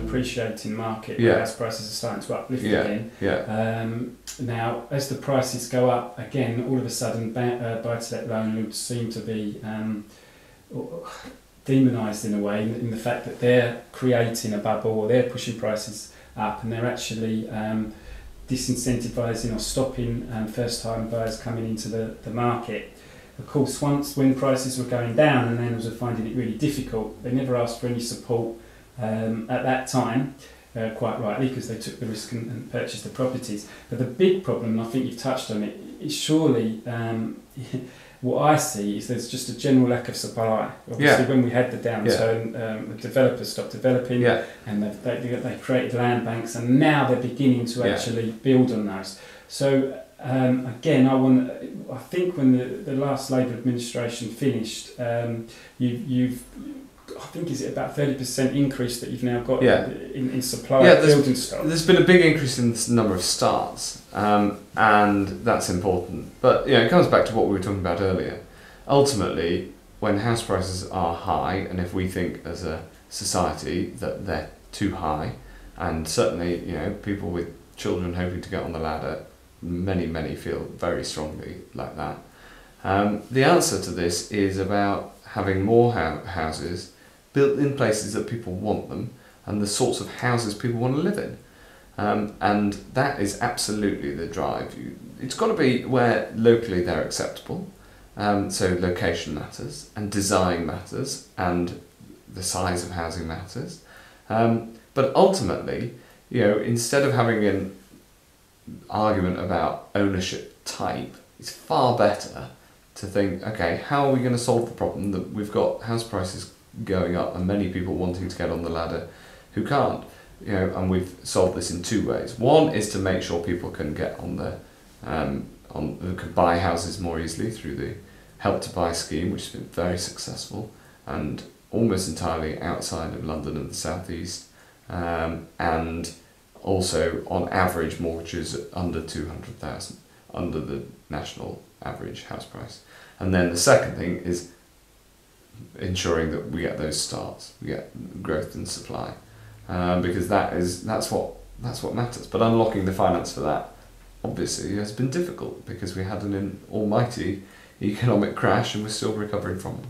appreciating market where house prices are starting to uplift again. Now, as the prices go up again, all of a sudden buy-to-let landlords seem to be demonised in a way, in the fact that they're creating a bubble, or they're pushing prices up, and they're actually disincentivising or stopping first-time buyers coming into the market. Of course, when prices were going down and landlords were finding it really difficult, they never asked for any support at that time, quite rightly, because they took the risk and purchased the properties. But the big problem, and I think you've touched on it, is surely what I see is there's just a general lack of supply. Obviously, when we had the downturn, the developers stopped developing, and they created land banks, and now they're beginning to actually build on those. So again, I think when the last Labour administration finished, you've I think is it about 30% increase that you've now got in supply of building stock. There's been a big increase in the number of starts, and that's important. But it comes back to what we were talking about earlier. Ultimately, when house prices are high, and if we think as a society that they're too high, and certainly people with children hoping to get on the ladder, many feel very strongly like that. The answer to this is about having more houses built in places that people want them, and the sorts of houses people want to live in. And that is absolutely the drive. It's got to be where locally they're acceptable. So location matters, and design matters, and the size of housing matters. But ultimately, instead of having an argument about ownership type, it's far better to think, okay, how are we going to solve the problem that we've got house prices going up and many people wanting to get on the ladder who can't? And we've solved this in two ways. One is to make sure people can get on can buy houses more easily through the Help to Buy scheme, which has been very successful and almost entirely outside of London and the South East, and also on average mortgages under 200,000, under the national average house price. And then the second thing is ensuring that we get those starts, we get growth in supply, because that's what matters. But unlocking the finance for that obviously has been difficult because we had an almighty economic crash and we're still recovering from it.